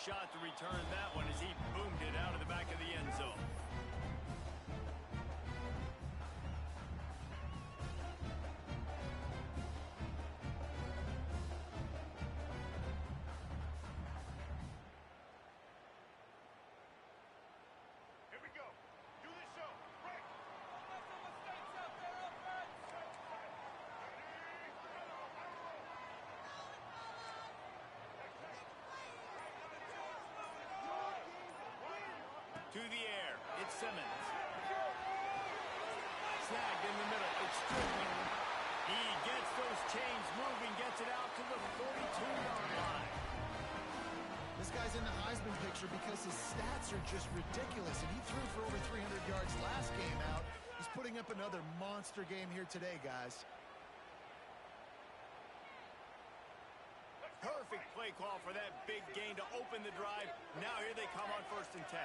shot to return that one as he boomed it out of the back of the end zone. Here we go. Do the show. Break. To the air, it's Simmons. Snagged in the middle, it's Strickland. He gets those chains moving, gets it out to the 42-yard line. This guy's in the Heisman picture because his stats are just ridiculous, and he threw for over 300 yards last game out. He's putting up another monster game here today, guys. Perfect play call for that big gain to open the drive. Now here they come on 1st and 10.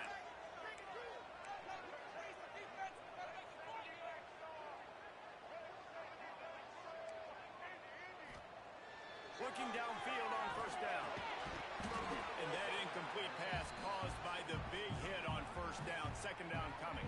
Looking downfield on 1st down. And that incomplete pass caused by the big hit on 1st down. 2nd down coming.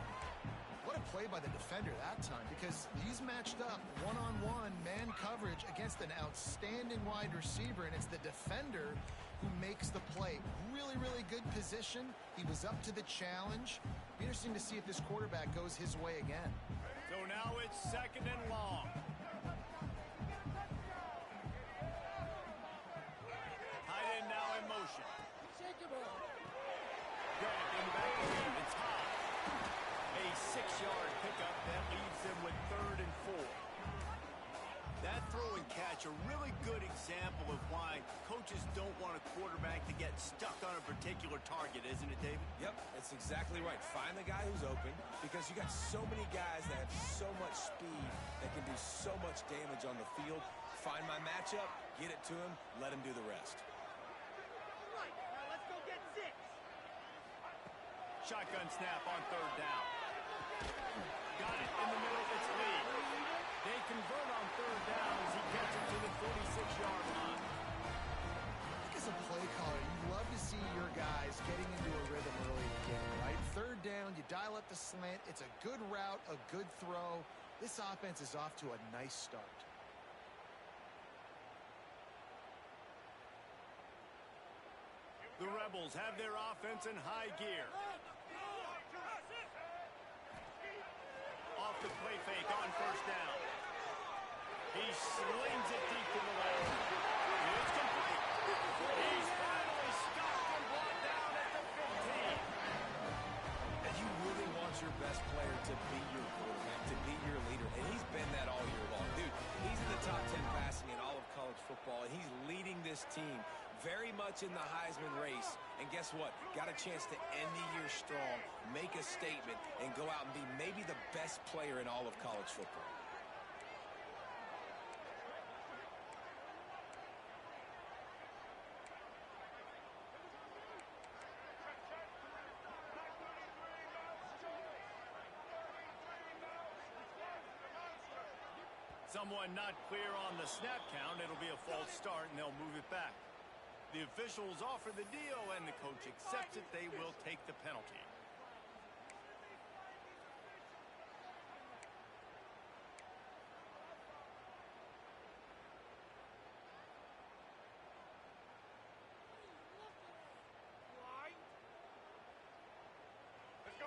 What a play by the defender that time, because he's matched up one-on-one man coverage against an outstanding wide receiver, and it's the defender who makes the play. Really, really good position. He was up to the challenge. Be interesting to see if this quarterback goes his way again. So now it's 2nd and long. Tight end now in motion. Grant in the back of the field. It's high. A 6-yard pickup that leaves them with 3rd and 4. That throw and catch, a really good example of why coaches don't want a quarterback to get stuck on a particular target, isn't it, David? Yep, that's exactly right. Find the guy who's open, because you got so many guys that have so much speed that can do so much damage on the field. Find my matchup, get it to him, let him do the rest. Shotgun snap on 3rd down. Got it in the middle, it's Lee. They convert on 3rd down as he gets it to the 46-yard line. I think as a play caller, you love to see your guys getting into a rhythm early in the game, right? 3rd down, you dial up the slant. It's a good route, a good throw. This offense is off to a nice start. The Rebels have their offense in high gear. Off the play fake on 1st down. He slings it deep to the left. It's complete. He's finally stopped and brought down at the 15. And you really want your best player to be your quarterback, to be your leader, and he's been that all year long. Dude, he's in the top 10 passing in all of college football, and he's leading this team very much in the Heisman race. And guess what? Got a chance to end the year strong, make a statement, and go out and be maybe the best player in all of college football. Someone not clear on the snap count. It'll be a false start, and they'll move it back. The officials offer the deal, and the coach accepts it. They will take the penalty.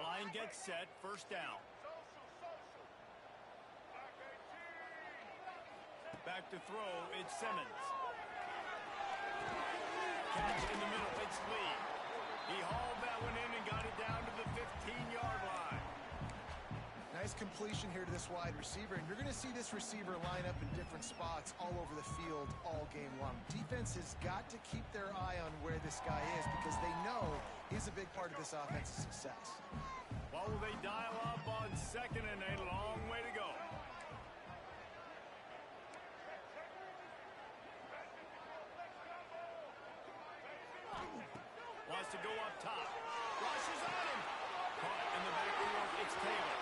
Line gets set, 1st down. Back to throw, it's Simmons. Catch in the middle, it's Lee. He hauled that one in and got it down to the 15-yard line. Nice completion here to this wide receiver, and you're going to see this receiver line up in different spots all over the field all game long. Defense has got to keep their eye on where this guy is because they know he's a big part of this offense's success. What will they dial up on 2nd and a long way to go? Wants to go up top. Rushes on him. Caught in the backfield. It's Taylor.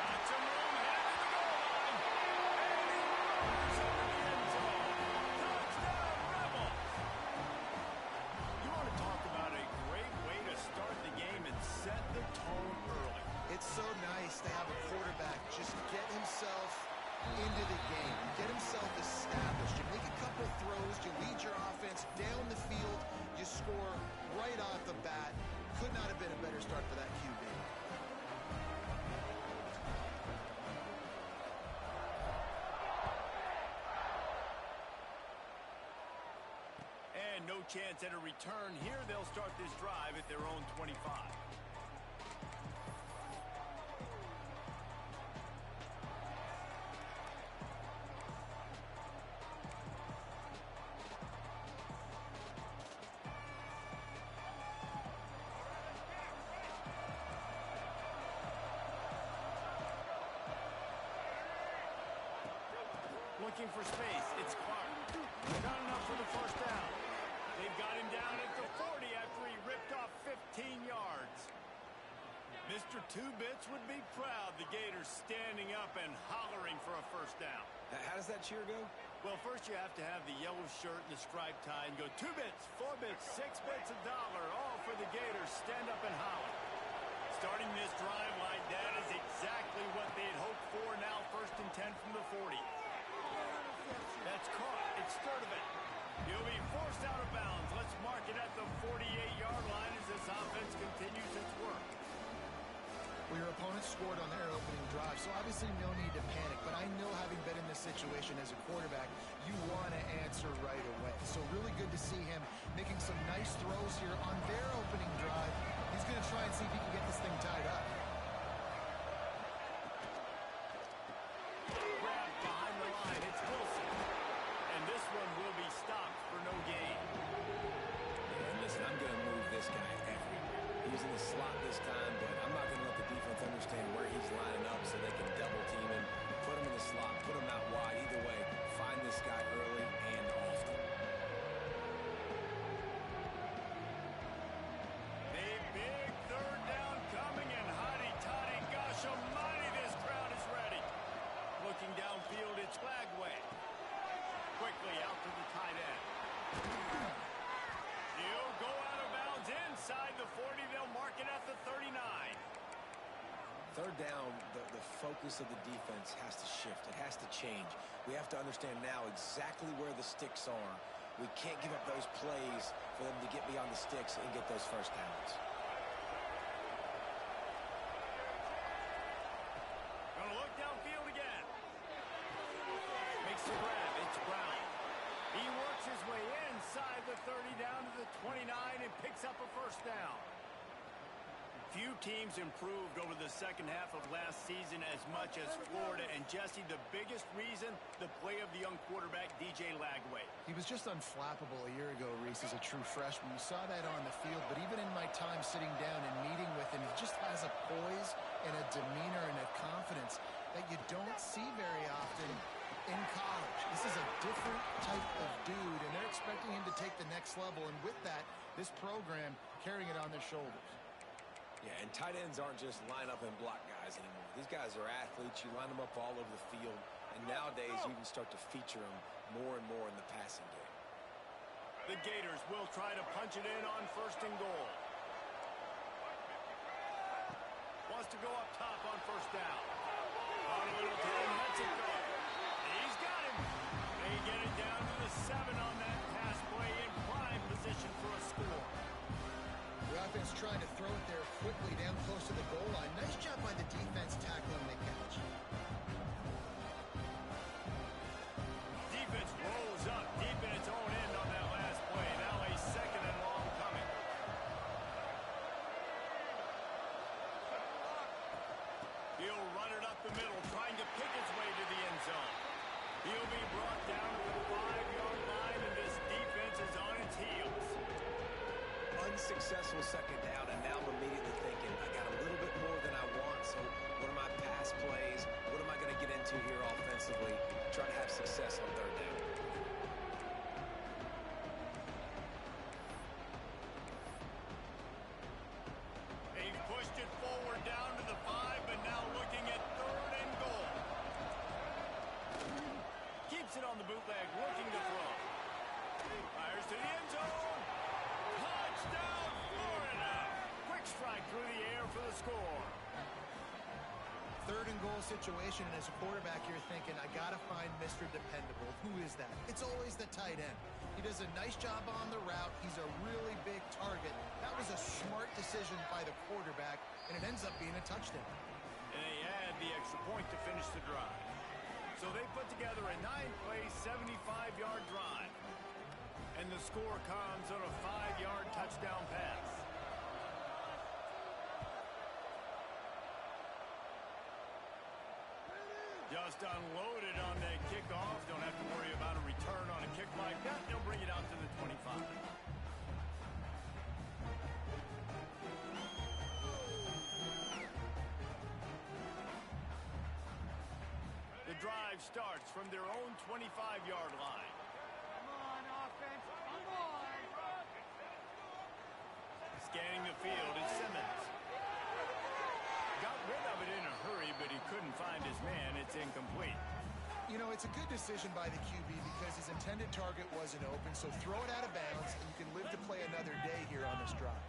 Got some room. Headed to the goal line. And he runs over the end zone. Touchdown, Rebels. You want to talk about a into the game, you get himself established, you make a couple throws, you lead your offense down the field, you score right off the bat. Could not have been a better start for that QB. And no chance at a return here. They'll start this drive at their own 25. Looking for space. It's Clark. Not enough for the first down. They've got him down at the 40 after he ripped off 15 yards. Mr. Two-Bits would be proud. The Gators standing up and hollering for a first down. How does that cheer go? Well, first you have to have the yellow shirt and the striped tie and go 2 bits, 4 bits, 6 bits, $1, all for the Gators. Stand up and holler. Starting this drive like that is exactly what they had hoped for. Now 1st and 10 from the 40. That's caught. It's Sturdivant. He'll be forced out of bounds. Let's mark it at the 48-yard line as this offense continues its work. Well, your opponent scored on their opening drive, so obviously no need to panic. But I know, having been in this situation as a quarterback, you want to answer right away. So really good to see him making some nice throws here on their opening drive. He's going to try and see if he can get this thing tied up. Grab behind the line. It's Wilson. And this one will be stopped for no gain. And listen, I'm going to move this guy everywhere. He's in the slot this time, but I'm not going to let the defense understand where he's lining up so they can double team him, put him in the slot, put him out wide. Either way, find this guy early and often. A big 3rd down coming, and hotty-toddy, gosh almighty, this crowd is ready. Looking downfield, it's Lagway. Quickly out to the tight end. He'll go out of bounds inside the 40. They'll mark it at the 39. 3rd down, the focus of the defense has to shift. It has to change. We have to understand now exactly where the sticks are. We can't give up those plays for them to get beyond the sticks and get those first downs. Gonna look downfield again. Makes the grab. It's Brown. He works his way inside the 30 down to the 29 and picks up a first down. Few teams improved over the second half of last season as much as Florida. And Jesse, the biggest reason, the play of the young quarterback, DJ Lagway. He was just unflappable a year ago, Reese, as a true freshman. You saw that on the field, but even in my time sitting down and meeting with him, he just has a poise and a demeanor and a confidence that you don't see very often in college. This is a different type of dude, and they're expecting him to take the next level. And with that, this program carrying it on their shoulders. Yeah, and tight ends aren't just line up and block guys anymore. These guys are athletes. You line them up all over the field. And nowadays, you can start to feature them more and more in the passing game. The Gators will try to punch it in on 1st and goal. Wants to go up top on 1st down. On a little 10, lets it go. He's got him. They get it down to the 7 on that pass play in prime position for a score. The offense trying to throw it there quickly down close to the goal line. Nice job by the defense tackling the catch. Defense rolls up deep in its own end on that last play. Now a 2nd and long coming. He'll run it up the middle, trying to pick his way to the end zone. He'll be brought down to the 5-yard line, and this defense is on its heels. Unsuccessful 2nd down, and now I'm immediately thinking, I got a little bit more than I want, so what are my pass plays? What am I going to get into here offensively? Try to have success on 3rd down. They've pushed it forward down to the 5, but now looking at 3rd and goal. Keeps it on the bootleg, looking to throw. Fires to the end zone. Touchdown, Florida! Quick strike through the air for the score. 3rd third and goal situation, and as a quarterback, you're thinking, I got to find Mr. Dependable. Who is that? It's always the tight end. He does a nice job on the route. He's a really big target. That was a smart decision by the quarterback, and it ends up being a touchdown. And they add the extra point to finish the drive. So they put together a 9-play, 75-yard drive. And the score comes on a 5-yard touchdown pass. Just unloaded on that kickoff. Don't have to worry about a return on a kick like that. They'll bring it out to the 25. The drive starts from their own 25-yard line. Come on, offense. Come on. Scanning the field is Simmons. Got rid of it in a hurry, but he couldn't find his man. It's incomplete. You know, it's a good decision by the QB because his intended target wasn't open, so throw it out of bounds, and you can live to play another day here on this drive.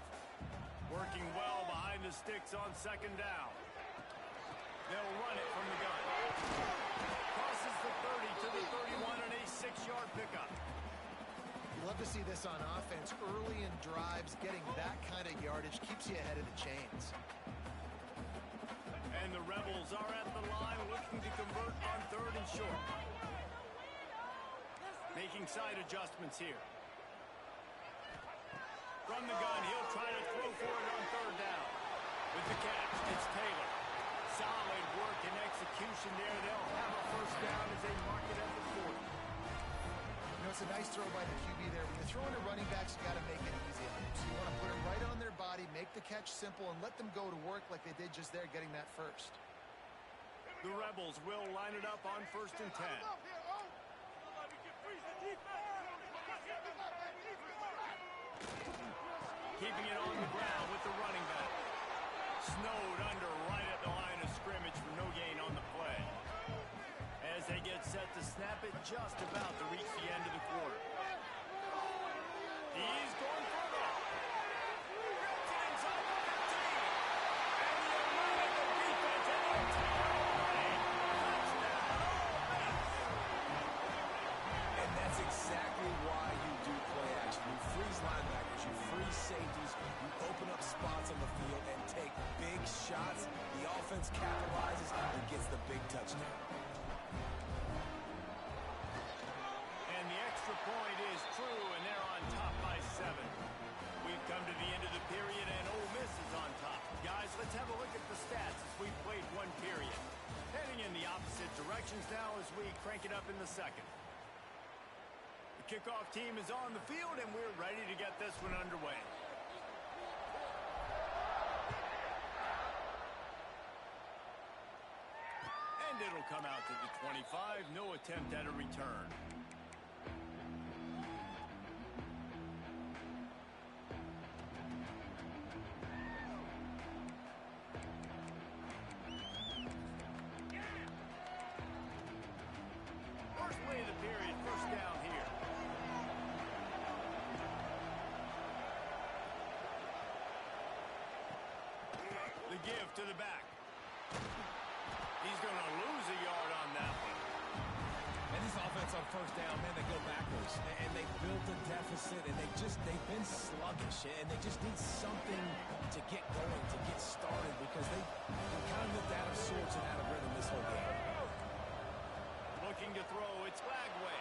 Working well behind the sticks on second down. They'll run it from the gun. Crosses the 30 to the 31 and a 6-yard pickup. You love to see this on offense. Early in drives, getting that kind of yardage keeps you ahead of the chains. And the Rebels are at the line looking to convert on third and short. Making side adjustments here. From the gun, he'll try to throw for it on third down. With the catch, it's Taylor. Solid work and execution there. They'll have a first down as they mark it at the 40. You know, it's a nice throw by the QB there. When you're throwing to running backs, you got to make it easy on them. So you want to put it right on their body, make the catch simple, and let them go to work like they did just there, getting that first. The Rebels will line it up on first and 10. Keeping it on the ground with the running back. Snowed under right at the line of scrimmage for no gain on the play. As they get set to snap it, just about to reach the end of the quarter. He's going for it. Gets it inside the 15. And the eluded the defense and he'll take it away. Touchdown, Ole Miss. And that's exactly why you do play action. You freeze linebackers, you freeze safeties, you open up spots on the field and take big shots. The offense capitalizes and gets the big touchdown. And the extra point is true, and they're on top by 7. We've come to the end of the period, and Ole Miss is on top. Guys, let's have a look at the stats as we played one period. Heading in the opposite directions now as we crank it up in the second. The kickoff team is on the field, and we're ready to get this one underway. And it'll come out to the 25. No attempt at a return. First play of the period, first down here. The give to the back. He's going to lose a yard on that one. And this offense on first down, man, they go backwards. And they built a deficit, and they've been sluggish. And they just need something to get going, to get started, because they kind of looked out of sorts and out of rhythm this whole game. Looking to throw, it's Bagway.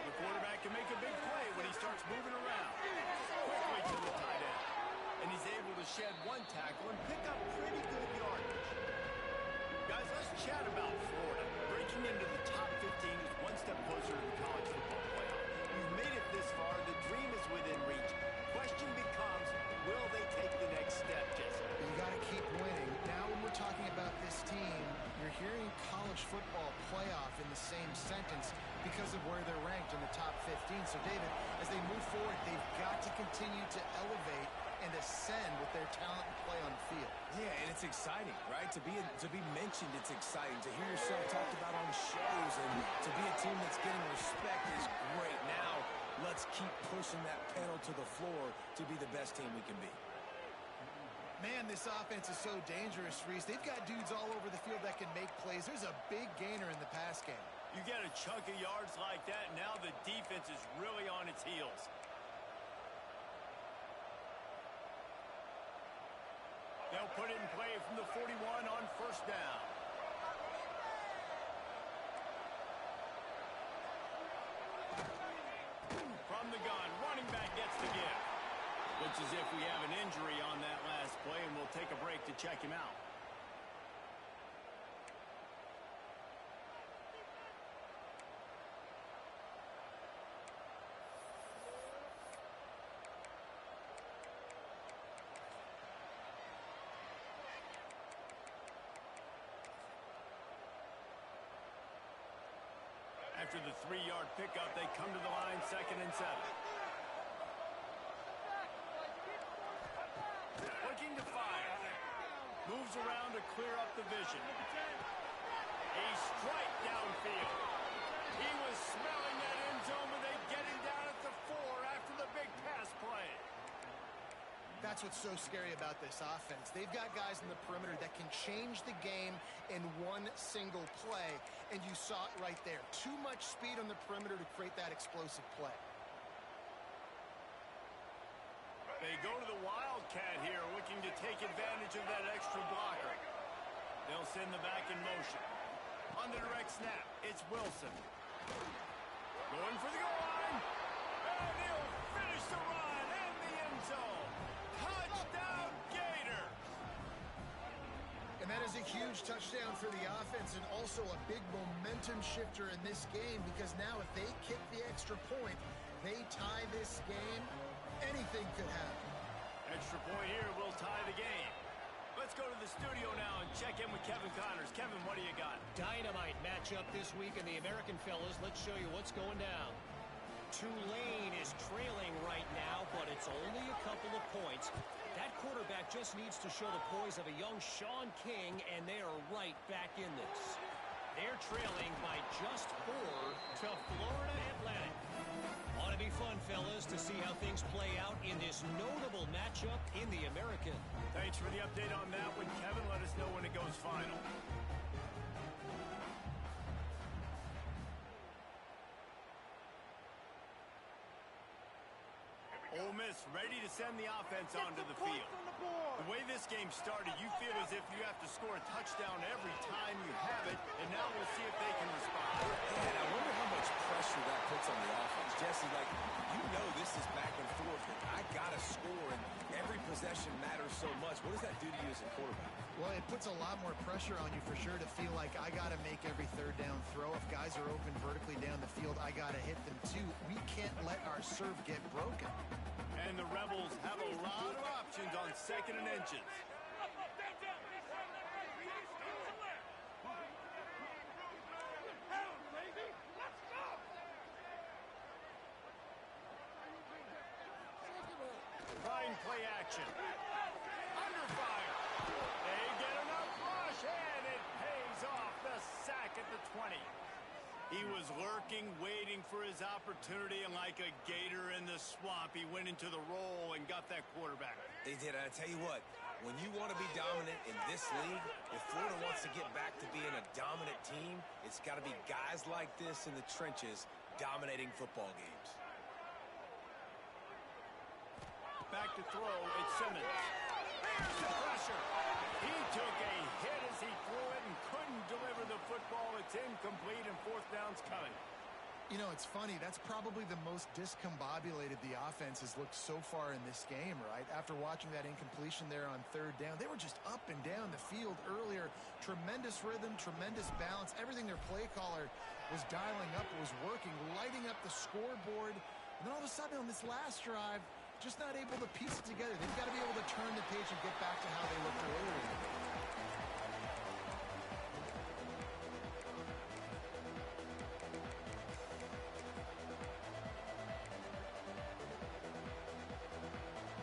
The quarterback can make a big play when he starts moving around. Quickly to the tight end. And he's able to shed one tackle and pick up pretty good yardage. Guys, let's chat about Florida. Breaking into the top 15 is one step closer to the college football playoff. You've made it this far. The dream is within reach. Question becomes, will they take the next step, Jesse? You got to keep winning. Now when we're talking about this team, you're hearing college football playoff in the same sentence because of where they're ranked in the top 15. So, David, as they move forward, they've got to continue to elevate and ascend with their talent and play on the field. Yeah, and it's exciting, right? To be mentioned, it's exciting. To hear yourself talked about on shows and to be a team that's getting respect is great. Now, let's keep pushing that pedal to the floor to be the best team we can be. Man, this offense is so dangerous, Reese. They've got dudes all over the field that can make plays. There's a big gainer in the pass game. You get a chunk of yards like that, and now the defense is really on its heels. They'll put it in play from the 41 on first down. From the gun, running back gets the give. Looks as if we have an injury on that last play, and we'll take a break to check him out. After the 3-yard pickup, they come to the line, 2nd and 7. Looking to fire. Moves around to clear up the vision. A strike downfield. He was smelling that end zone when they get him down at the 4 after the big pass play. That's what's so scary about this offense. They've got guys in the perimeter that can change the game in one single play, and you saw it right there. Too much speed on the perimeter to create that explosive play. They go to the Wildcat here, looking to take advantage of that extra blocker. They'll send the back in motion. On the direct snap, it's Wilson. Going for the goal line. And he'll finish the run in the end zone. Touchdown, Gator! And that is a huge touchdown for the offense and also a big momentum shifter in this game, because now if they kick the extra point, they tie this game, anything could happen. Extra point here will tie the game. Let's go to the studio now and check in with Kevin Connors. Kevin, what do you got? Dynamite matchup this week in the American, fellas. Let's show you what's going down. Tulane is trailing right now, but it's only a couple of points. That quarterback just needs to show the poise of a young Sean King, and they are right back in this. They're trailing by just 4 to Florida Atlantic. Ought to be fun, fellas, to see how things play out in this notable matchup in the American. Thanks for the update on that one, Kevin. Let us know when it goes final. Ole Miss ready to send the offense onto the field. The way this game started, you feel as if you have to score a touchdown every time you have it, and now we'll see if they can respond. Yeah, and I wonder how much pressure that puts on the offense. Jesse, like, you know this is back and forth, and I got to score, and every possession matters so much. What does that do to you as a quarterback? Well, it puts a lot more pressure on you for sure to feel like I got to make every third down throw. If guys are open vertically down the field, I got to hit them too. We can't let our serve get broken. And the Rebels have a lot of options on 2nd and inches. Fine play action. Under fire. They get enough rush, and it pays off. The sack at the 20. He was lurking, waiting for his opportunity, and like a gator in the swamp, he went into the roll and got that quarterback. They did, and I tell you what, when you want to be dominant in this league, if Florida wants to get back to being a dominant team, it's got to be guys like this in the trenches dominating football games. Back to throw, it's Simmons. There's the pressure. He took a hit as he threw it and couldn't deliver the football. It's incomplete, and 4th down's coming. You know, it's funny. That's probably the most discombobulated the offense has looked so far in this game, right? After watching that incompletion there on 3rd down, they were just up and down the field earlier. Tremendous rhythm, tremendous balance. Everything their play caller was dialing up was working, lighting up the scoreboard. And then all of a sudden on this last drive, just not able to piece it together. They've got to be able to turn the page and get back to how they looked earlier in the game.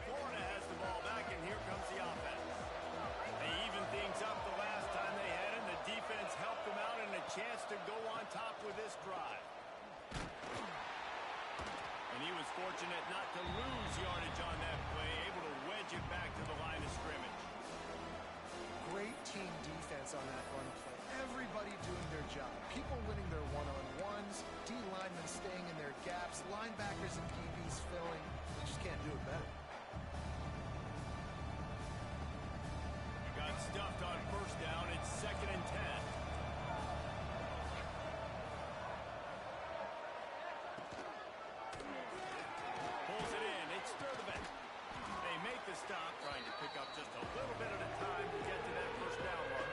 Florida has the ball back, and here comes the offense. They evened things up the last time they had it, and the defense helped them out and a chance to go on top with this drive. And he was fortunate not to lose yardage on that play, able to wedge it back to the line of scrimmage. Great team defense on that run play. Everybody doing their job. People winning their one-on-ones, D linemen staying in their gaps, linebackers and DBs filling. You just can't do it better. Got stuffed on first down. It's 2nd and 10. Pulls it in. It's Sturdivant. They make the stop, trying to pick up just a little bit at a time to get to that first down mark.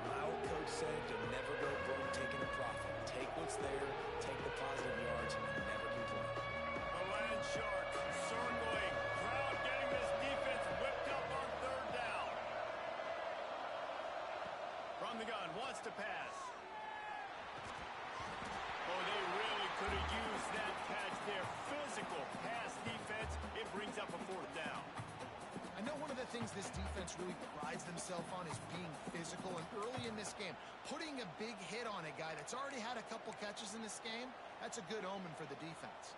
My old coach said to never go broke taking a profit. Take what's there, take the positive yards, and never complain. The Land Sharks circling. Crowd getting this defense whipped up on 3rd down. From the gun, wants to pass. Oh, they really could have used that catch there. Physical pass defense. It brings up a 4th down. I know one of the things this defense really prides themselves on is being physical, and early in this game, putting a big hit on a guy that's already had a couple catches in this game, that's a good omen for the defense.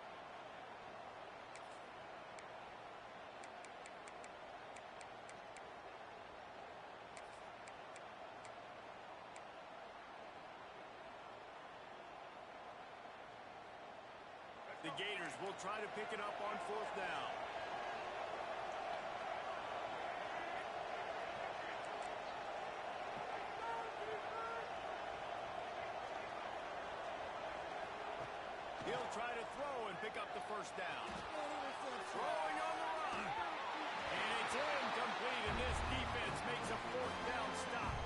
The Gators will try to pick it up on 4th down. He'll try to throw and pick up the first down. Throwing on the run. And it's incomplete, and this defense makes a 4th down stop.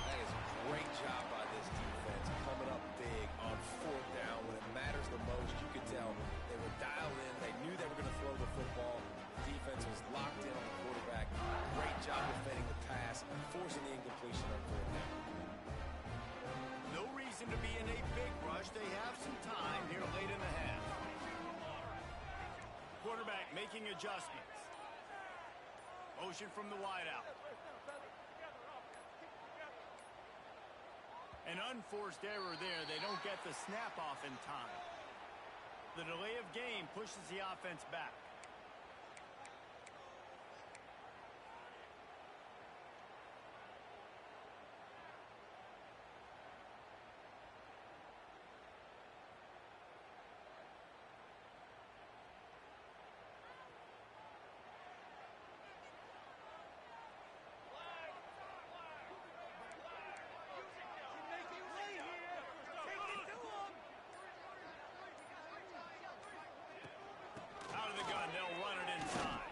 That is a great job by this defense, coming up big on 4th down. When it matters the most, you could tell they were dialed in. They knew they were going to throw the football. The defense was locked in on the quarterback. Great job defending the pass, forcing the incompletion on 4th down. No reason to be in a big rush. They have some time here late in the half. Quarterback making adjustments. Motion from the wideout. An unforced error there. They don't get the snap off in time. The delay of game pushes the offense back. Out of the gun, they'll run it inside.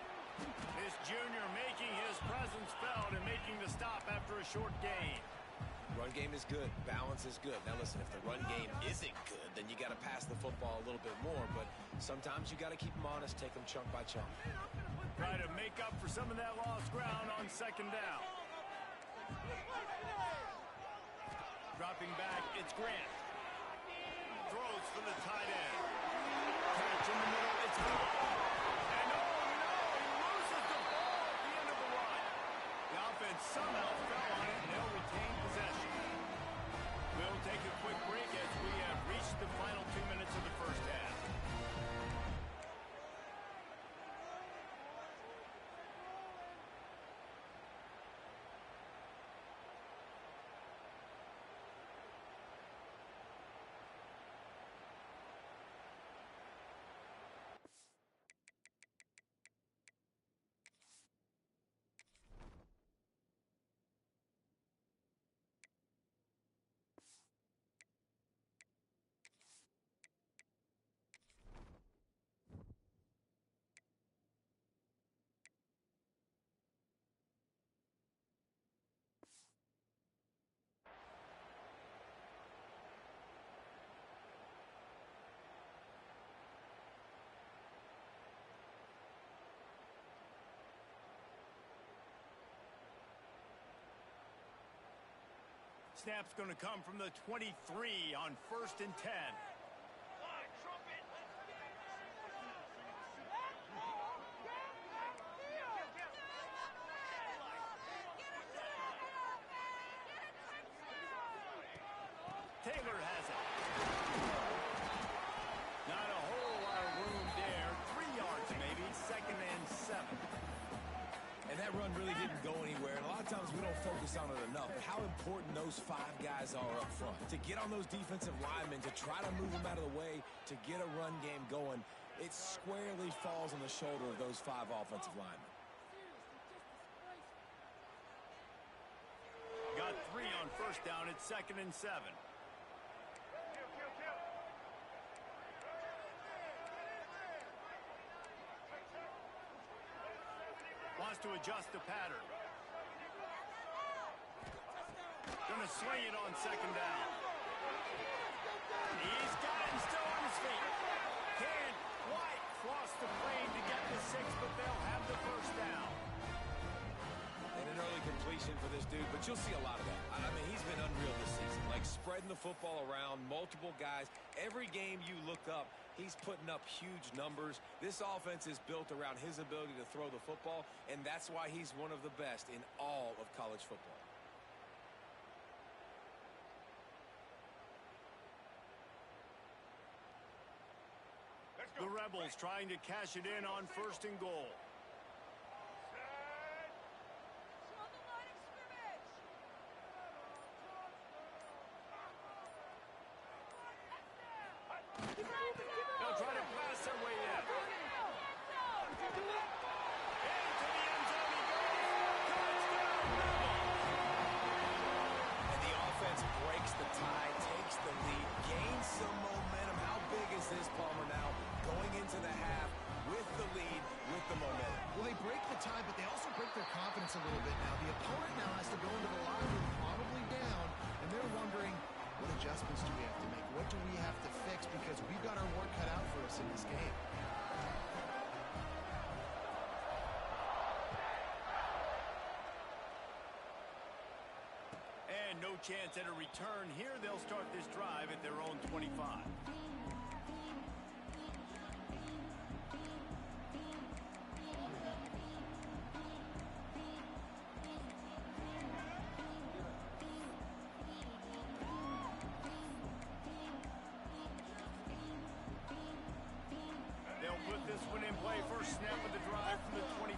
This junior making his presence felt and making the stop after a short gain. Run game is good. Balance is good. Now listen, if the run game isn't good, then you got to pass the football a little bit more. But sometimes you got to keep them honest, take them chunk by chunk. Try to make up for some of that lost ground on 2nd down. Dropping back, it's Grant. Throws for the tight end. Catch in the middle, it's caught. And oh no, he loses the ball at the end of the run. The offense somehow fell on it, and they'll retain possession. We'll take a quick break as we have reached the final 2 minutes of the first half. Snap's going to come from the 23 on 1st and 10. Taylor has it. Not a whole lot of room there. 3 yards maybe. 2nd and 7. And that run really didn't go anywhere. And a lot of focus on it enough, how important those 5 guys are up front. To get on those defensive linemen, to try to move them out of the way, to get a run game going, it squarely falls on the shoulder of those 5 offensive linemen. Got 3 on first down. It's 2nd and 7. Wants to adjust the pattern. Gonna swing it on 2nd down. He's got it and still on his feet. Can White cross the plane to get the 6, but they'll have the first down. And an early completion for this dude, but you'll see a lot of that. I mean, he's been unreal this season, like spreading the football around, multiple guys. Every game you look up, he's putting up huge numbers. This offense is built around his ability to throw the football, and that's why he's one of the best in all of college football. The Rebels trying to cash it in on 1st and goal. They'll try to pass their way in. Into the end zone he goes. Touchdown, Rebels. And the offense breaks the tie, takes the lead, gains some momentum. How big is this, Palmer, now? Going into the half with the lead, with the momentum. Well, they break the tie, but they also break their confidence a little bit now. The opponent now has to go into the locker room probably down, and they're wondering, what adjustments do we have to make? What do we have to fix? Because we've got our work cut out for us in this game. And no chance at a return here. They'll start this drive at their own 25. They'll put this one in play. First snap of the drive from the 25.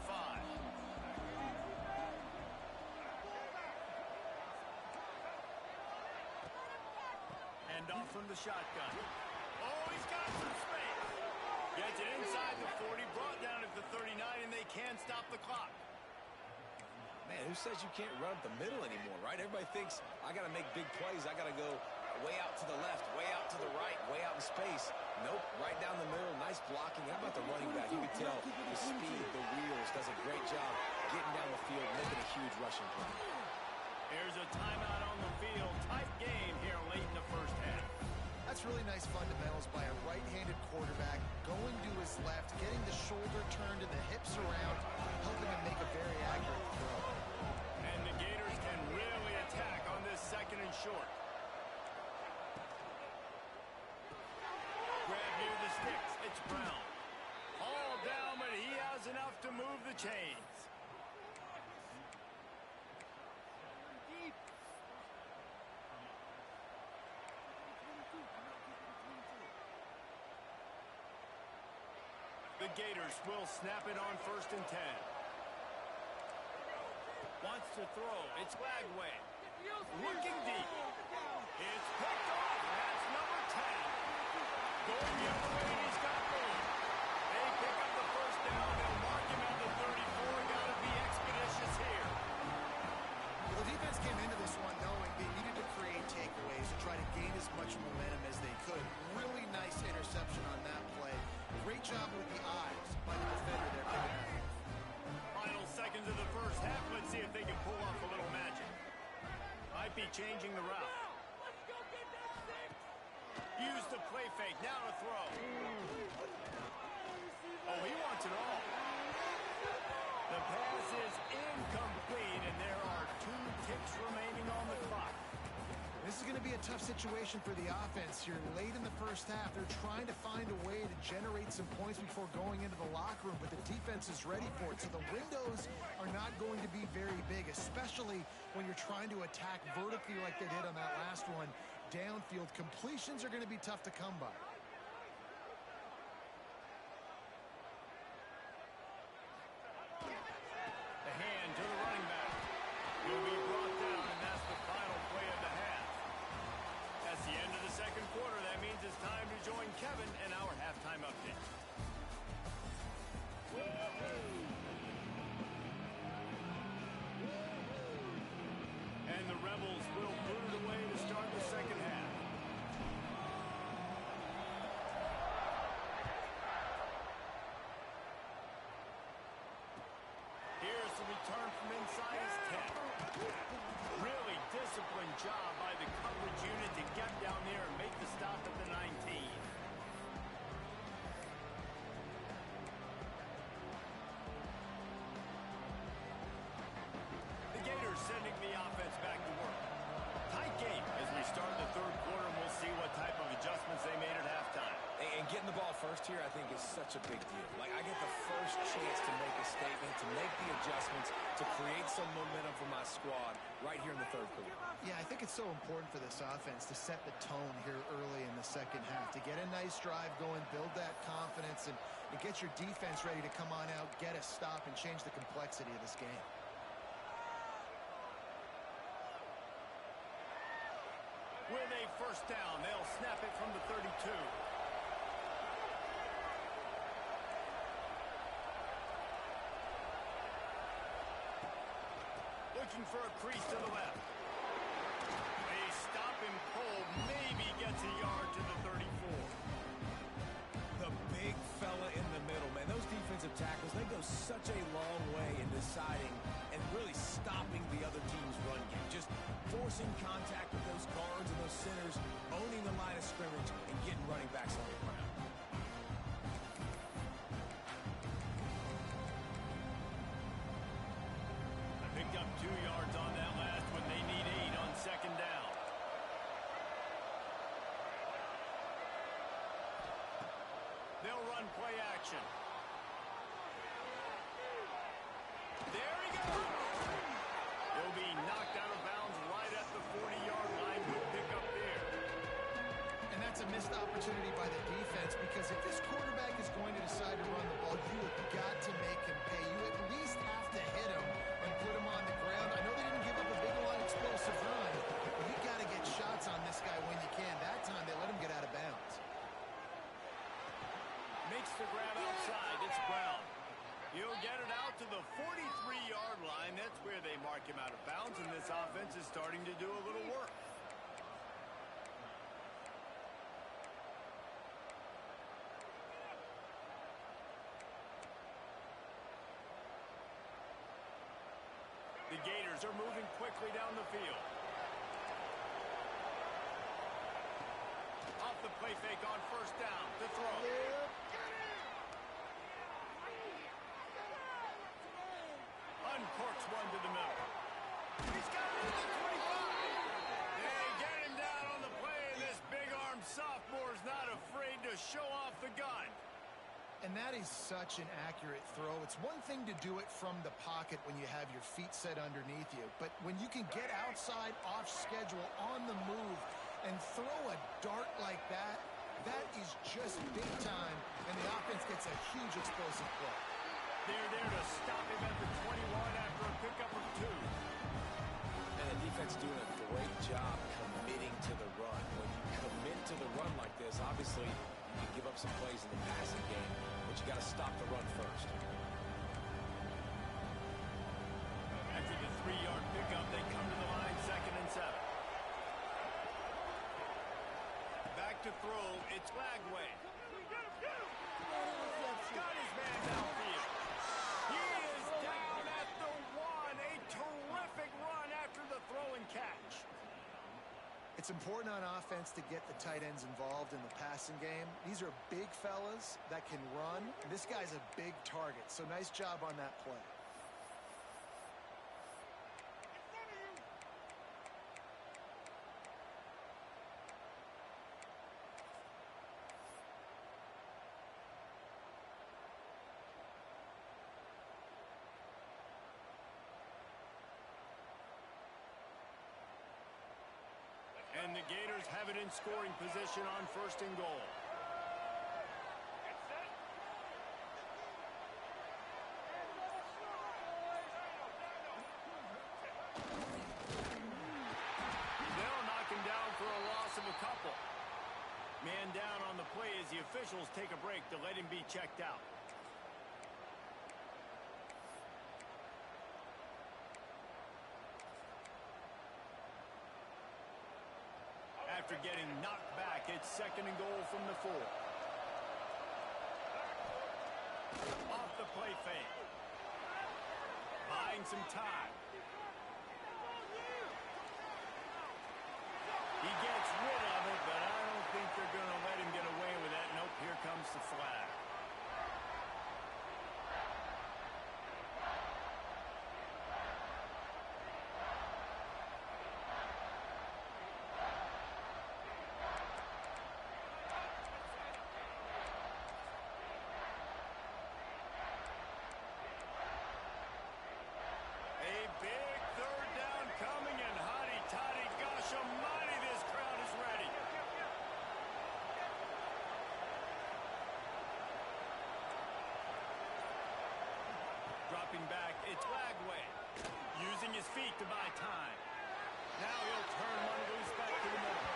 Hand off from the shotgun. Oh, he's got some space. Gets it inside the 40, brought down at the 39, and they can't stop the clock. Man, who says you can't run up the middle anymore, right? Everybody thinks, I got to make big plays. I got to go way out to the left, way out to the right, way out in space. Nope, right down the middle. Nice blocking. How about the running back? You can tell the speed, the wheels, does a great job getting down the field, making a huge rushing play. Here's a timeout on the field. Tight game here late in the first half. That's really nice fundamentals by a right-handed quarterback, going to his left, getting the shoulder turned and the hips around, helping him make a very accurate throw. And the Gators can really attack on this 2nd and short. Grab near the sticks. It's Brown. All down, but he has enough to move the chains. The Gators will snap it on 1st and 10. Wants to throw. It's Lagway. Looking deep. It's picked off. That's number 10. Going the other way, and he's got room. They pick up the first down. They'll mark him at the 34. Got to be expeditious here. Well, the defense came into this one knowing they needed to create takeaways to try to gain as much momentum as they could. Really nice interception on that play. Great job with the eyes by the defender there. Final seconds of the first half. Let's see if they can pull off a little magic. Might be changing the route. Use the play fake. Now to throw. Oh, he wants it all. The pass is incomplete, and there are 2 ticks remaining on the clock. This is going to be a tough situation for the offense here late in the first half. They're trying to find a way to generate some points before going into the locker room, but the defense is ready for it. So the windows are not going to be very big, especially when you're trying to attack vertically like they did on that last one. Downfield completions are going to be tough to come by. The hand to the running back. He'll be brought disciplined job by the coverage unit to get down there and make the stop at the 19. The Gators sending the offense back to work. Tight game as we start the third quarter, and we'll see what type of adjustments they made at halftime. And getting the ball first here, I think, is such a big deal. Like, I get the first chance to make a statement, to make the adjustments, to create some momentum for my squad right here in the third quarter. Yeah, I think it's so important for this offense to set the tone here early in the second half, to get a nice drive going, build that confidence, and get your defense ready to come on out, get a stop, and change the complexity of this game. With a first down, they'll snap it from the 32. Looking for a crease to the left. A stop and pull maybe gets a yard to the 34. The big fella in the middle, man. Those defensive tackles, they go such a long way in deciding and really stopping the other team's run game. Just forcing contact with those guards and those centers, owning the line of scrimmage, and getting running backs on the ground. Picked up 2 yards on that last one. They need 8 on second down. They'll run play action. There he goes. He'll be knocked out of bounds right at the 40-yard line. Good pick up there. And that's a missed opportunity by the defense, because if this quarterback is going to decide to run the ball, you have got to make him pay. You at least have to hit him and put him on the ground. I know they didn't give up a big, long, explosive run, but you got to get shots on this guy when you can. That time they let him get out of bounds. Makes the grab outside. It's Brown. He'll get it out to the 43-yard line. That's where they mark him out of bounds, and this offense is starting to do a little work. The Gators are moving quickly down the field. Off the play fake on first down to throw. Uncorks one to the middle. He's got it at the 25. They get him down on the play, and this big-armed sophomore's not afraid to show off the gun. And that is such an accurate throw. It's one thing to do it from the pocket when you have your feet set underneath you, but when you can get outside, off schedule, on the move, and throw a dart like that, that is just big time, and the offense gets a huge explosive play. They're there to stop him at the 21 after a pickup of 2. And the defense doing a great job committing to the run. When you commit to the run like this, obviously you can give up some plays in the passing game, but you got to stop the run first. After the 3-yard pickup, they come to the line, 2nd and 7. Back to throw, it's Lagway. Got his man downfield. He is down at the 1. A terrific run after the throw and catch. It's important on offense to get the tight ends involved in the passing game. These are big fellas that can run. This guy's a big target, so nice job on that play. And the Gators have it in scoring position on 1st and goal. They'll knock him down for a loss of a couple. Man down on the play as the officials take a break to let him be checked out. After getting knocked back, it's 2nd and goal from the 4. Off the play fake. Buying some time. Lagway using his feet to buy time. Now he'll turn one loose back to the middle.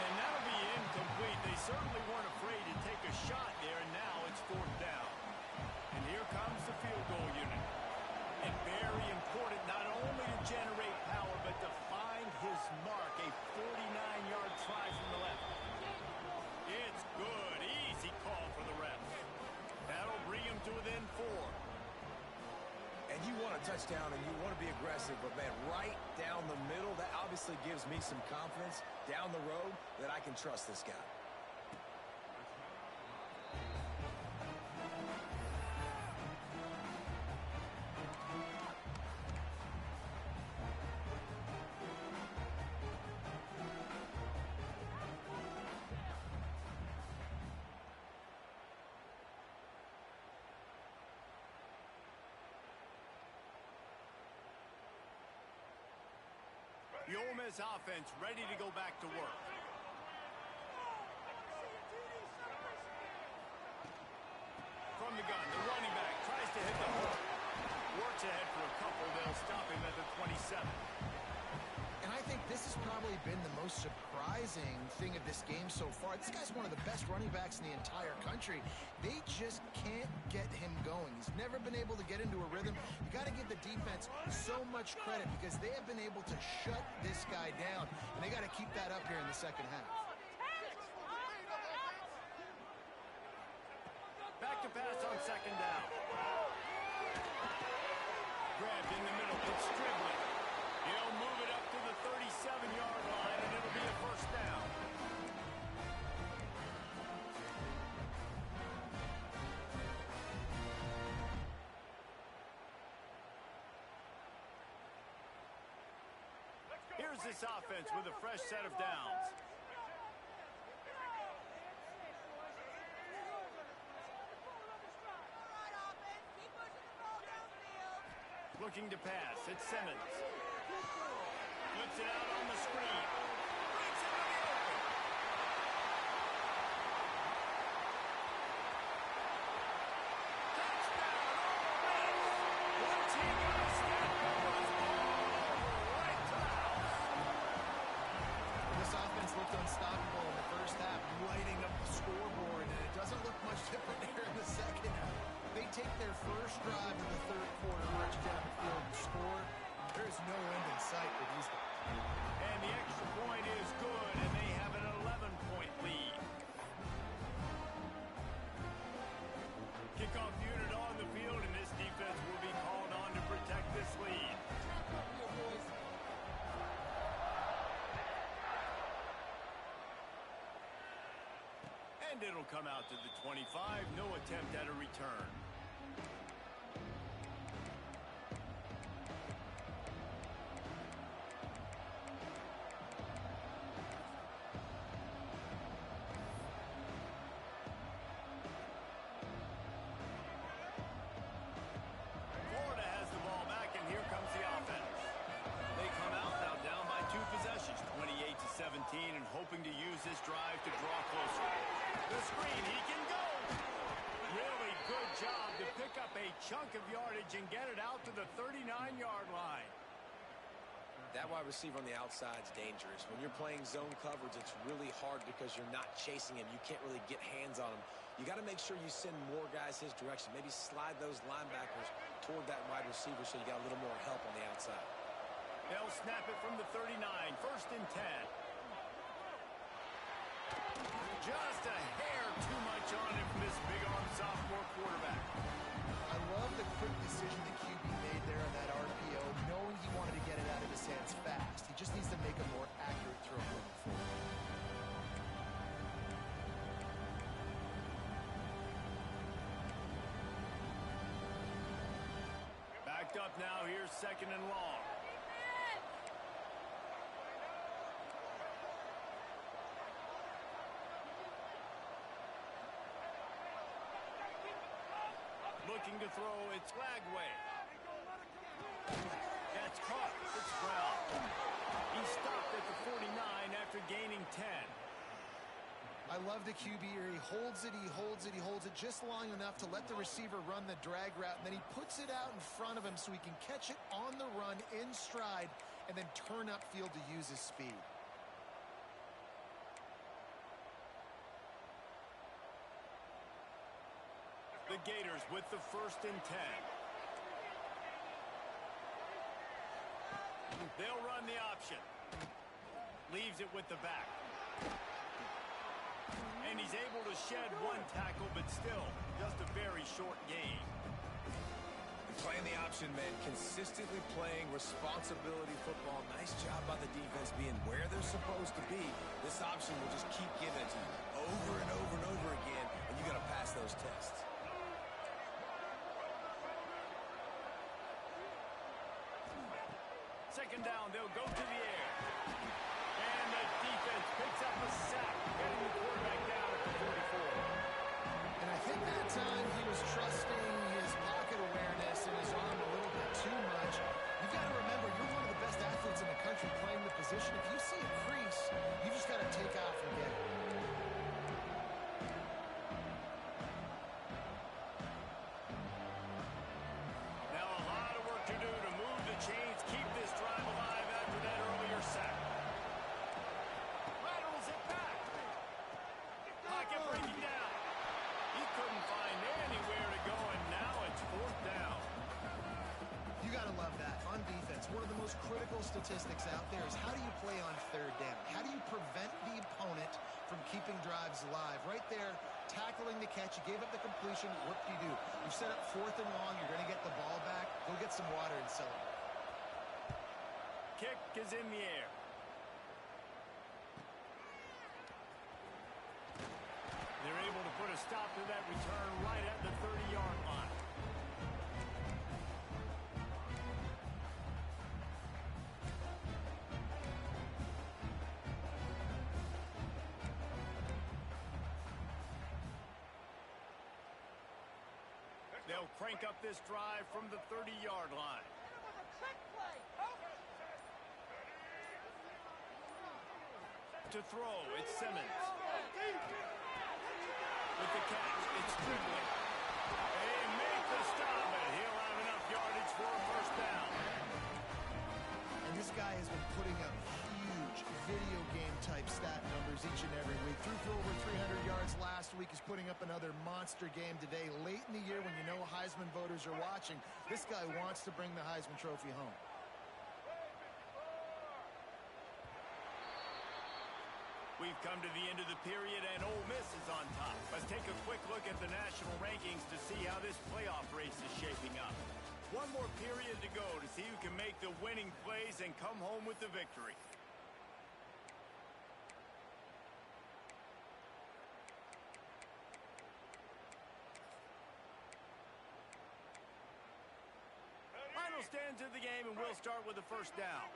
And that'll be incomplete. They certainly weren't afraid to take a shot there, and now it's fourth down. And here comes the field goal unit. And very important not only to generate power, but to find his mark. A 49-yard try from the left. It's good. Easy call for the refs. That'll bring him to within 4. And you want a touchdown and you want to be aggressive, but, man, right down the middle, that obviously gives me some confidence down the road that I can trust this guy. The Ole Miss offense ready to go back to work. From the gun, the running back tries to hit the hook. Works ahead for a couple. They'll stop him at the 27. And I think this has probably been the most surprising thing of this game so far. This guy's one of the best running backs in the entire country. They just can't get him going. He's never been able to get into a rhythm. You got to give the defense so much credit because they have been able to shut this guy down. And they got to keep that up here in the second half. Back to pass on second down. Grabbed in the middle. It's dribbling. He'll move it up to the 37-yard line, and it'll be a first down. Here's this offense with a fresh set of downs. Looking to pass. It's Simmons. Flips it out on the screen. Breaks into the open. Touchdown, Ole Miss. One team got a stat that was all right to the house. This offense looked unstoppable in the first half, lighting up the scoreboard, and it doesn't look much different here in the second half. They take their first drive in the third quarter, march down the field and score. There's no end in sight for these guys. And the extra point is good, and they have an 11-point lead. Kickoff unit on the field, and this defense will be called on to protect this lead. And it'll come out to the 25. No attempt at a return. Florida has the ball back, and here comes the offense. They come out now down by 2 possessions, 28-17, and hoping to use this drive to draw closer. The screen, he can go. Really good job to pick up a chunk of yardage and get it out to the 39-yard line. That wide receiver on the outside is dangerous. When you're playing zone coverage, it's really hard because you're not chasing him. You can't really get hands on him. You got to make sure you send more guys his direction. Maybe slide those linebackers toward that wide receiver so you got a little more help on the outside. They'll snap it from the 39, first and 10. Just a hair too much on him from this big-arm sophomore quarterback. I love the quick decision the QB made there on that RPO, knowing he wanted to get it out of his hands fast. He just needs to make a more accurate throw moving forward. Backed up now, here's second and long. Looking to throw, it's Lagway. That's caught. It's Brown. He stopped at the 49 after gaining 10. I love the QB here. He holds it, he holds it, he holds it just long enough to let the receiver run the drag route, and then he puts it out in front of him so he can catch it on the run in stride and then turn upfield to use his speed. The Gators with the 1st and 10. They'll run the option. Leaves it with the back. And he's able to shed one tackle, but still just a very short gain. Playing the option, man. Consistently playing responsibility football. Nice job by the defense being where they're supposed to be. This option will just keep giving it to you over and over and over again, and you got to pass those tests. Second down, they'll go to the air. And the defense picks up a sack, getting the quarterback down at the 44. And I think that time he was trusting his pocket awareness and his arm a little bit too much. You've got to remember, you're one of the best athletes in the country playing the position. If you see a crease, you just got to take off and get it. Now a lot of work to do to move the chains, keep this drive alive after that earlier sack. Laterals it back. Pocket breaking down. He couldn't find anywhere to go, and now it's 4th down. You got to love that. On defense, one of the most critical statistics out there is how do you play on 3rd down? How do you prevent the opponent from keeping drives alive? Right there, tackling the catch. You gave up the completion. What do? You set up 4th and long. You're going to get the ball back. Go get some water and celebrate. Kick is in the air. They're able to put a stop to that return right at the 30-yard line. They'll crank up this drive from the 30-yard line. To throw, it's Simmons. With the catch, it's Strickland. They make the stop, and he'll have enough yardage for a 1st down. And this guy has been putting up huge video game type stat numbers each and every week. Threw for over 300 yards last week. He's putting up another monster game today. Late in the year when you know Heisman voters are watching, this guy wants to bring the Heisman Trophy home. We've come to the end of the period, and Ole Miss is on top. Let's take a quick look at the national rankings to see how this playoff race is shaping up. One more period to go to see who can make the winning plays and come home with the victory. Final stands of the game, and we'll start with the 1st down.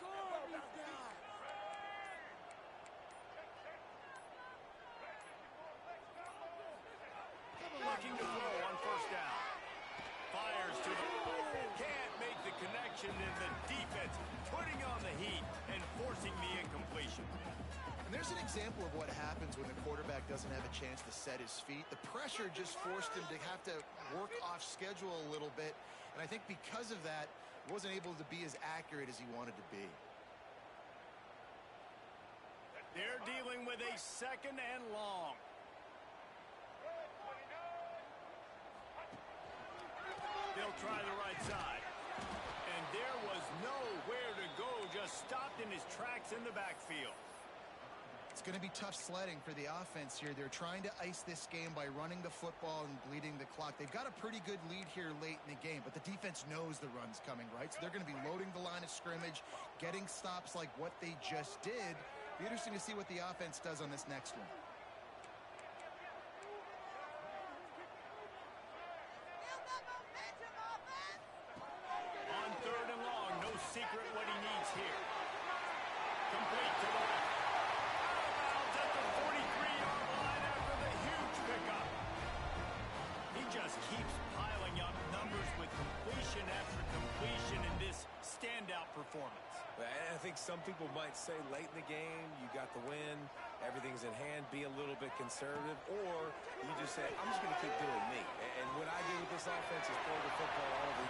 Score these guys. Looking to throw on 1st down. Fires to the... Can't make the connection, and the defense putting on the heat and forcing the incompletion. And there's an example of what happens when the quarterback doesn't have a chance to set his feet. The pressure just forced him to have to work off schedule a little bit. And I think because of that, he wasn't able to be as accurate as he wanted to be. They're dealing with a 2nd and long. They'll try the right side. And there was nowhere to go, just stopped in his tracks in the backfield. It's going to be tough sledding for the offense here. They're trying to ice this game by running the football and bleeding the clock. They've got a pretty good lead here late in the game, but the defense knows the run's coming, right? So they're going to be loading the line of scrimmage, getting stops like what they just did. Be interesting to see what the offense does on this next one. On 3rd and long, no secret what he needs here. Complete to the left. Out of bounds at the 43-yard line after the huge pickup. He just keeps piling up numbers with completion after completion in this standout performance. And I think some people might say late in the game, you got the win, everything's in hand, be a little bit conservative, or you just say, I'm just going to keep doing me. And what I do with this offense is throw the football all over.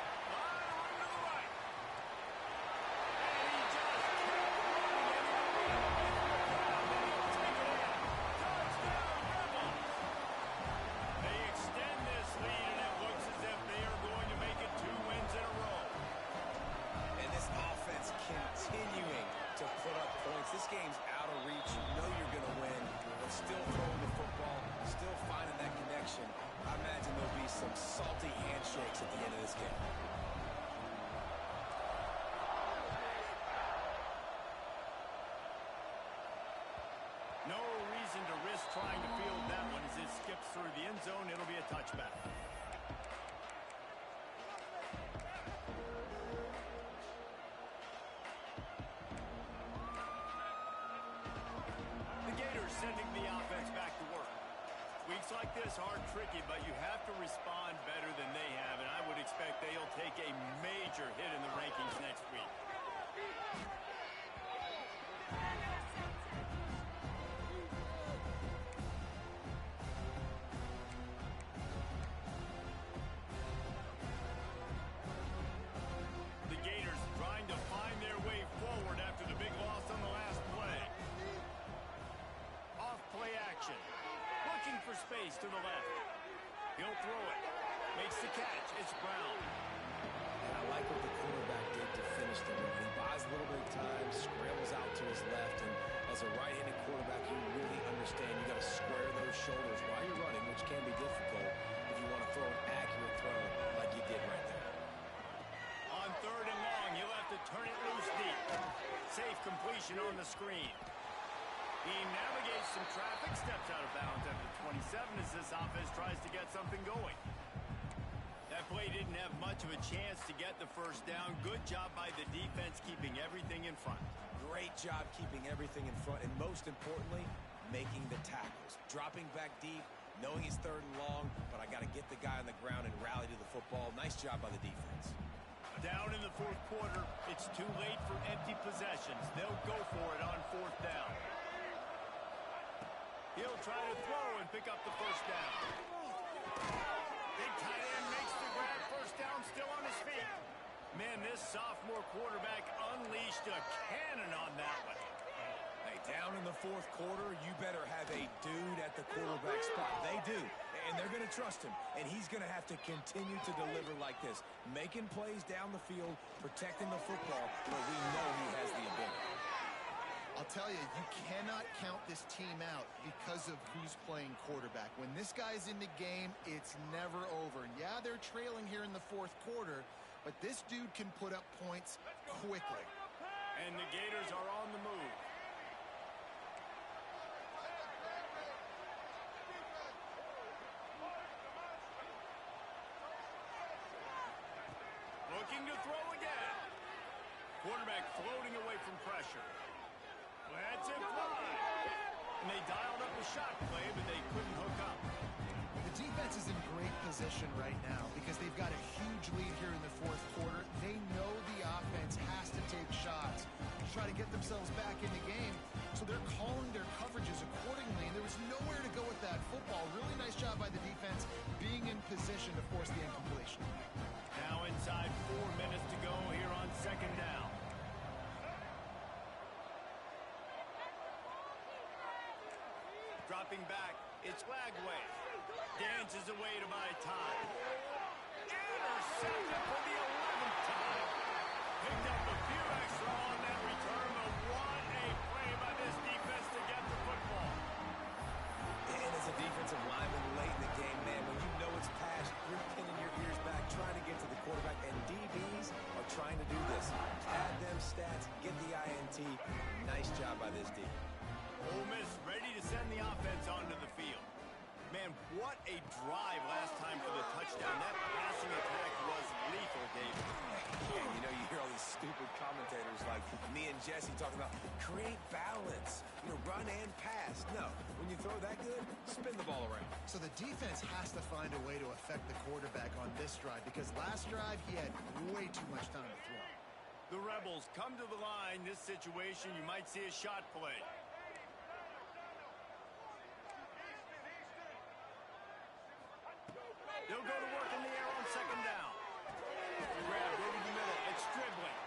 This game's out of reach. You know you're going to win, but still throwing the football, still finding that connection. I imagine there'll be some salty handshakes at the end of this game. No reason to risk trying to field that one as it skips through the end zone. It'll be a touchback. Sending the offense back to work. Weeks like this are tricky, but you have to respond better than they have, and I would expect they'll take a major hit in the rankings next week. The Gators trying to find their way forward after the big loss on the last play. Play action. Looking for space to the left. He'll throw it. Makes the catch. It's Brown. And I like what the quarterback did to finish the run. He buys a little bit of time, scrambles out to his left, and as a right-handed quarterback, you really understand you got to square those shoulders while you're running, which can be difficult if you want to throw an accurate throw like you did right there. On 3rd and long, you'll have to turn it loose deep. Safe completion on the screen. He navigates some traffic, steps out of bounds after 27 as this offense tries to get something going. That play didn't have much of a chance to get the first down. Good job by the defense keeping everything in front. Great job keeping everything in front, and most importantly, making the tackles. Dropping back deep, knowing he's 3rd and long, but I got to get the guy on the ground and rally to the football. Nice job by the defense. Down in the 4th quarter, it's too late for empty possessions. They'll go for it on 4th down. He'll try to throw and pick up the first down. Big tight end makes the grab. First down, still on his feet. Man, this sophomore quarterback unleashed a cannon on that one. Hey, down in the 4th quarter, you better have a dude at the quarterback spot. They do, and they're going to trust him, and he's going to have to continue to deliver like this, making plays down the field, protecting the football, but we know he has the ability. I'll tell you, you cannot count this team out because of who's playing quarterback. When this guy's in the game, it's never over. Yeah, they're trailing here in the 4th quarter, but this dude can put up points quickly. And the Gators are on the move. Looking to throw again. Quarterback floating away from pressure. That's it, fly. And they dialed up a shot play, but they couldn't hook up. The defense is in great position right now because they've got a huge lead here in the 4th quarter. They know the offense has to take shots to try to get themselves back in the game. So they're calling their coverages accordingly, and there was nowhere to go with that football. Really nice job by the defense being in position to force the incompletion. Now inside 4 minutes to go here on 2nd down. Dropping back, it's Lagway. Dances away to buy time. Intercepted for the 11th time. Picked up a few extra on that return, but what a play by this defense to get the football. And as a defensive lineman late in the game, man, when you know it's past, you're pinning your ears back, trying to get to the quarterback, and DBs are trying to do this. Add them stats, get the INT. Nice job by this D. Ole Miss ready to send the offense onto the field. Man, what a drive last time for the touchdown. That passing attack was lethal, David. Yeah, you know, you hear all these stupid commentators like me and Jesse talking about create balance, run and pass. No, when you throw that good, spin the ball around. So the defense has to find a way to affect the quarterback on this drive because last drive he had way too much time to throw. The Rebels come to the line. This situation, you might see a shot play. They'll go to work in the air on second down. Grab over the middle. It's dribbling.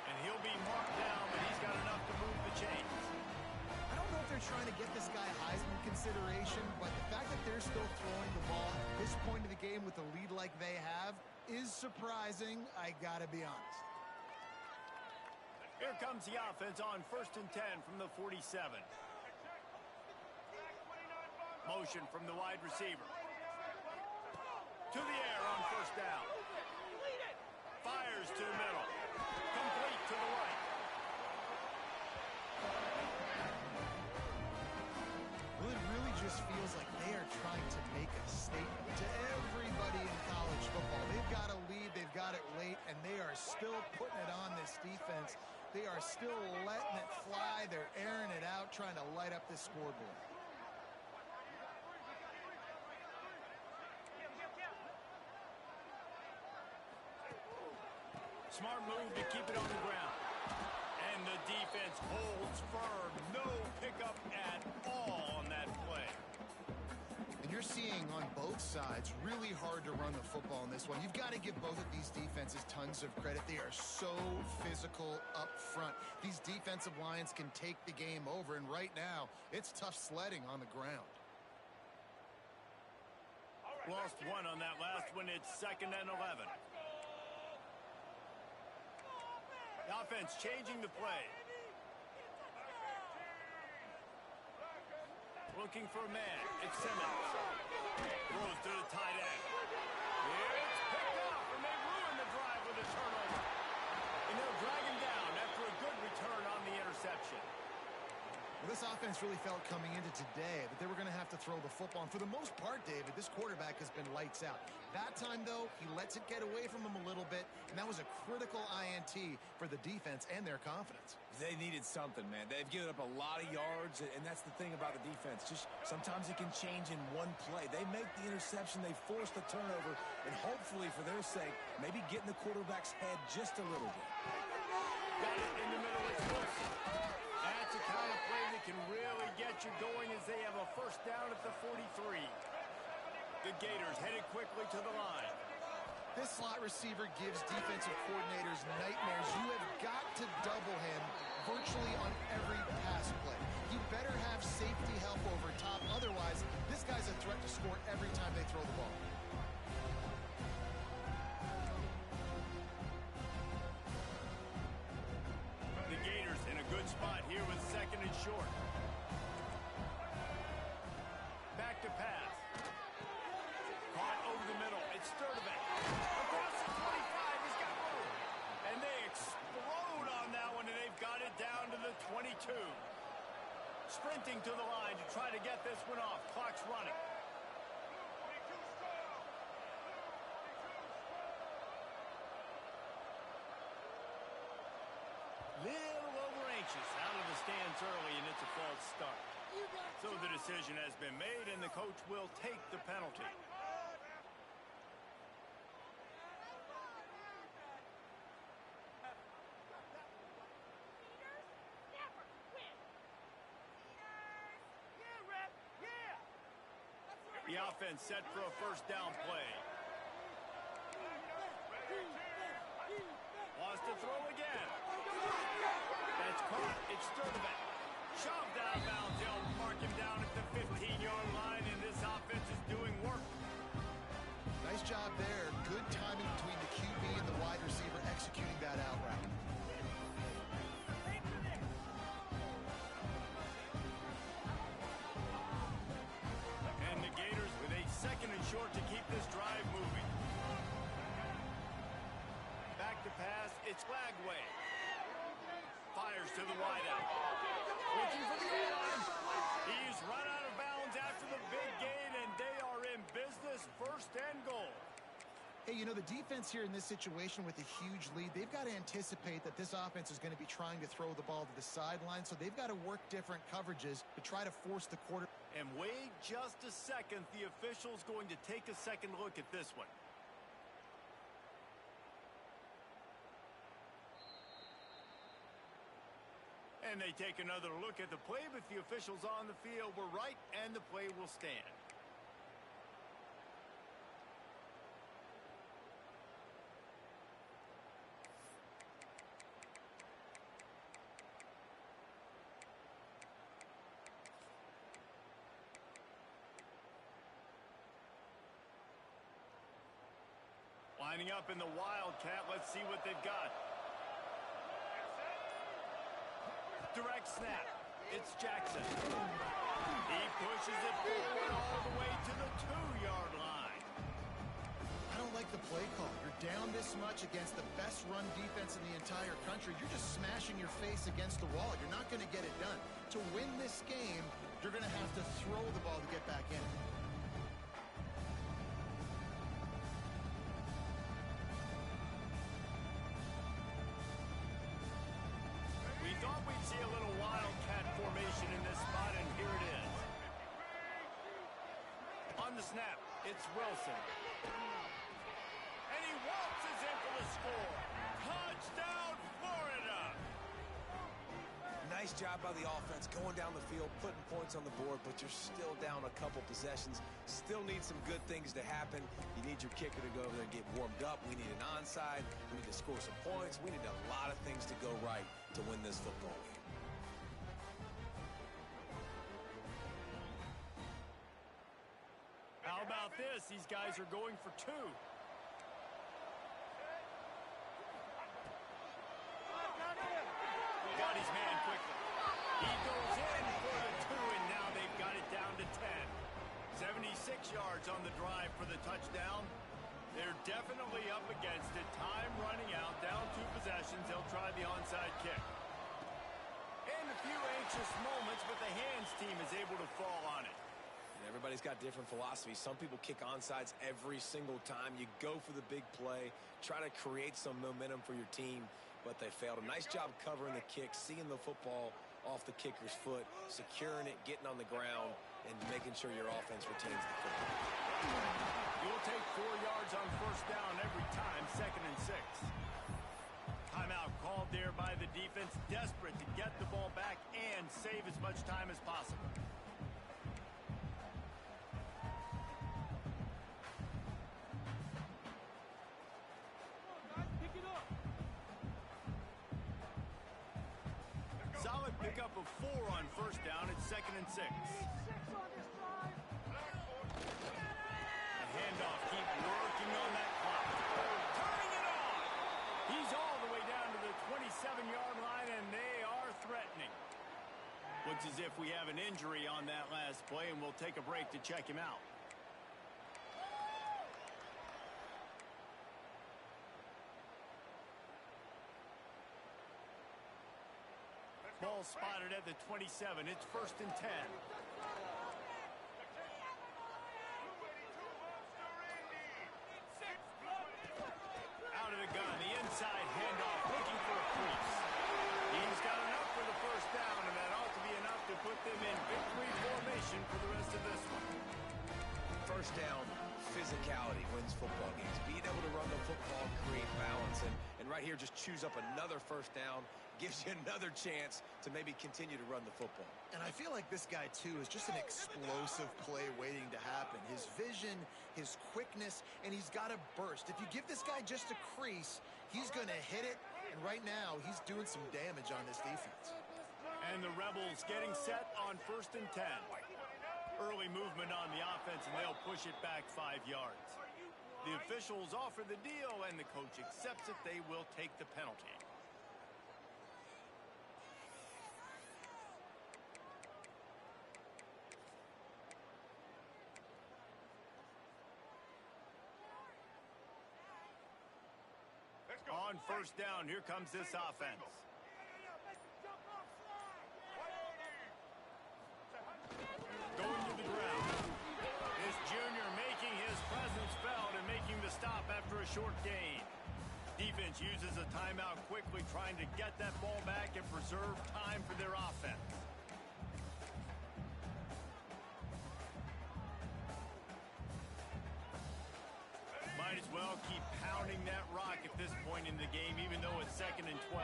And he'll be marked down, but he's got enough to move the chains. I don't know if they're trying to get this guy Heisman consideration, but the fact that they're still throwing the ball at this point of the game with a lead like they have is surprising, I gotta be honest. Here comes the offense on 1st and 10 from the 47. Motion from the wide receiver. To the air on 1st down. Fires to the middle. Complete to the right. Well, it really just feels like they are trying to make a statement to everybody in college football. They've got a lead, they've got it late, and they are still putting it on this defense. They are still letting it fly. They're airing it out, trying to light up this scoreboard. Smart move to keep it on the ground. And the defense holds firm. No pickup at all on that play. And you're seeing on both sides really hard to run the football in this one. You've got to give both of these defenses tons of credit. They are so physical up front. These defensive lines can take the game over, and right now it's tough sledding on the ground. Lost one on that last one. It's 2nd and 11. The offense changing the play. Looking for a man. It's Simmons. Throws to the tight end. It's picked up, and they ruin the drive with a turnover. And they'll drag him down after a good return on the interception. Well, this offense really felt coming into today that they were going to have to throw the football. And for the most part, David, this quarterback has been lights out. That time, though, he lets it get away from him a little bit, and that was a critical INT for the defense and their confidence. They needed something, man. They've given up a lot of yards, and that's the thing about the defense. Just sometimes it can change in one play. They make the interception, they force the turnover, and hopefully, for their sake, maybe get in the quarterback's head just a little bit. Got it in the middle. It's Wilson. That's a kind of play that can really get you going as they have a 1st down at the 43. The Gators headed quickly to the line. This slot receiver gives defensive coordinators nightmares. You have got to double him virtually on every pass play. You better have safety help over top. Otherwise, this guy's a threat to score every time they throw the ball. The Gators in a good spot here with 2nd and short. Back to pass. Caught over the middle. It's Sturdivant. Across the 25. He's got room. And they explode on that one, and they've got it down to the 22. Sprinting to the line to try to get this one off. Clock's running. Little over anxious out of the stands early, and it's a false start. So the decision has been made, and the coach will take the penalty. The offense set for a 1st down play. Wants to throw again. That's caught. It's Sturdivant. Shoved out of bounds. They'll mark him down at the 15-yard line, and this offense is doing work. Nice job there. Good timing between the QB and the wide receiver executing that out route. And the Gators with a 2nd and short to keep this drive moving. Back to pass. It's Lagway. Fires to the wideout. Looking for the goal line. He's run out of bounds after the big gain, and they are in business. 1st and goal. Hey, you know, the defense here in this situation with a huge lead, they've got to anticipate that this offense is going to be trying to throw the ball to the sideline, so they've got to work different coverages to try to force the quarter. And wait just a second. The official's going to take a second look at this one. And they take another look at the play, but the officials on the field were right, and the play will stand. Lining up in the Wildcat. Let's see what they've got. Direct snap. It's Jackson. He pushes it forward all the way to the 2-yard line. I don't like the play call. You're down this much against the best run defense in the entire country. You're just smashing your face against the wall. You're not going to get it done. To win this game, you're going to have to throw the ball to get back in. We thought we'd see a little Wildcat formation in this spot, and here it is. On the snap, it's Wilson. And he waltzes in for the score. Touchdown, Florida! Nice job by the offense going down the field, putting points on the board, but you're still down a couple possessions. Still need some good things to happen. You need your kicker to go over there and get warmed up. We need an onside. We need to score some points. We need a lot of things to go right to win this football game. How about this? These guys are going for two. Got his man quickly. He goes in for the two, and now they've got it down to 10. 76 yards on the drive for the touchdown. They're definitely up against it. Time running out, down 2 possessions. They'll try the onside kick. And a few anxious moments, but the hands team is able to fall on it. And everybody's got different philosophies. Some people kick onsides every single time. You go for the big play, try to create some momentum for your team, but they failed. A nice job covering the kick, seeing the football off the kicker's foot, securing it, getting on the ground, and making sure your offense retains the football. You'll take 4 yards on first down every time, 2nd and 6. Timeout called there by the defense, desperate to get the ball back and save as much time as possible. Solid pickup of 4 on first down. It's 2nd and 6. The handoff, keep working on that clock. Turning it on. He's all the way down to the 27-yard line, and they are threatening. Looks as if we have an injury on that last play, and we'll take a break to check him out. Ball spotted at the 27. It's 1st and 10. Out of the gun, the inside handoff, looking for a crease. He's got enough for the first down, and that ought to be enough to put them in victory formation for the rest of this one. First down, physicality wins football games. Being able to run the football, create balance, and right here just choose up another first down, gives you another chance to maybe continue to run the football. And I feel like this guy, too, is just an explosive play waiting to happen. His vision, his quickness, and he's got a burst. If you give this guy just a crease, he's going to hit it. And right now, he's doing some damage on this defense. And the Rebels getting set on 1st and 10. Early movement on the offense, and they'll push it back 5 yards. The officials offer the deal, and the coach accepts it. They will take the penalty. On first down, here comes this offense. Going to the ground. This junior making his presence felt and making the stop after a short gain. Defense uses a timeout quickly, trying to get that ball back and preserve time for their offense. Might as well keep pounding that rock at this point in the game, even though it's 2nd and 12.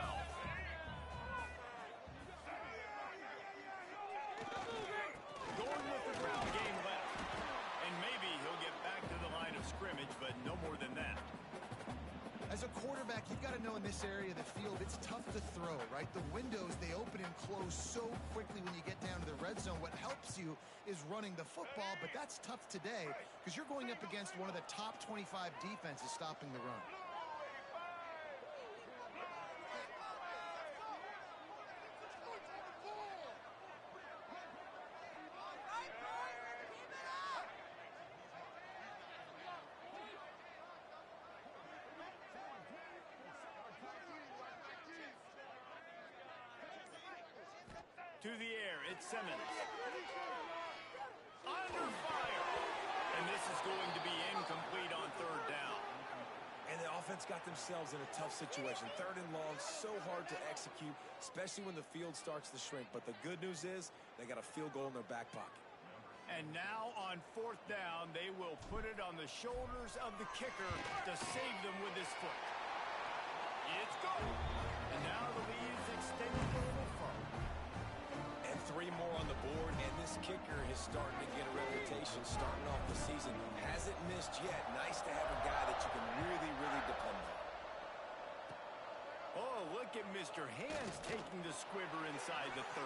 Going with the ground game left. And maybe he'll get back to the line of scrimmage, but no more than that. As a quarterback, you've got to know in this area of the field, it's tough to throw, right? The windows, they open and close so quickly when you get down to the red zone. What helps you is running the football, but that's tough today because you're going up against one of the top 25 defenses stopping the run. To the air, it's Simmons. Under fire. And this is going to be incomplete on third down. And the offense got themselves in a tough situation. Third and long, so hard to execute, especially when the field starts to shrink. But the good news is they got a field goal in their back pocket. And now on fourth down, they will put it on the shoulders of the kicker to save them with his foot. It's good. And now the lead is extended a little further. And 3 more on the board, and this kicker is starting to get a reputation starting off the season. Hasn't missed yet. Nice to have a guy that you can really, really depend on. Oh, look at Mr. Hands taking the squibber inside the 30.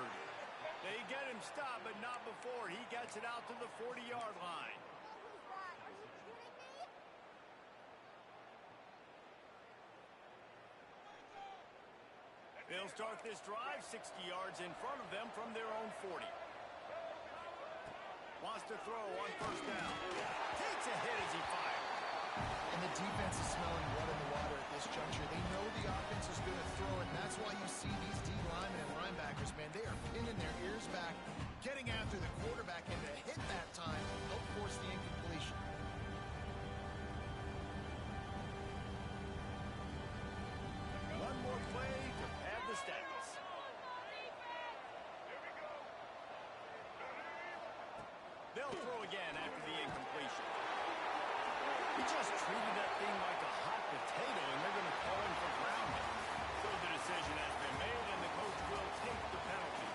They get him stopped, but not before he gets it out to the 40-yard line. They'll start this drive 60 yards in front of them from their own 40. Wants to throw on first down. Takes a hit as he fires. And the defense is smelling blood in the water at this juncture. They know the offense is going to throw it, and that's why you see these D linemen and linebackers, man, they are pinning their ears back, getting after the quarterback, and to hit that time, help force the incompletion. One more play to pad the stats. They'll throw again after the incompletion. He just treated that thing like a hot potato, and they're going to call him for grounding. So the decision has been made, and the coach will take the penalty.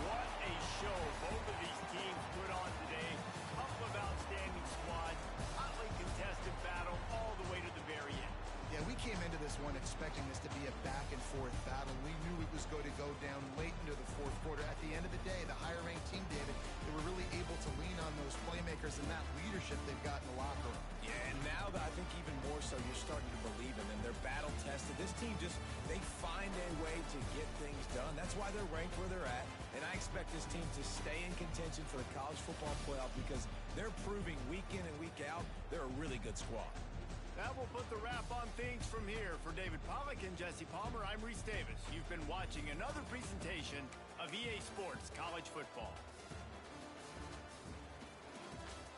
What a show both of these teams put on today. Couple of outstanding squads, hotly contested battle all the way to the very end. Yeah, we came into this one expecting this to be a back-and-forth battle. We knew it was going to go down late into the fourth quarter. At the end of the day, the higher-ranked team, David, they were really able to lean on those playmakers and that leadership they've got in the locker room. Yeah, and now I think even more so, you're starting to believe in them. They're battle-tested. This team they find a way to get things done. That's why they're ranked where they're at. And I expect this team to stay in contention for the college football playoff because they're proving week in and week out they're a really good squad. That will put the wrap on things from here. For David Pollack and Jesse Palmer, I'm Reese Davis. You've been watching another presentation of EA Sports College Football.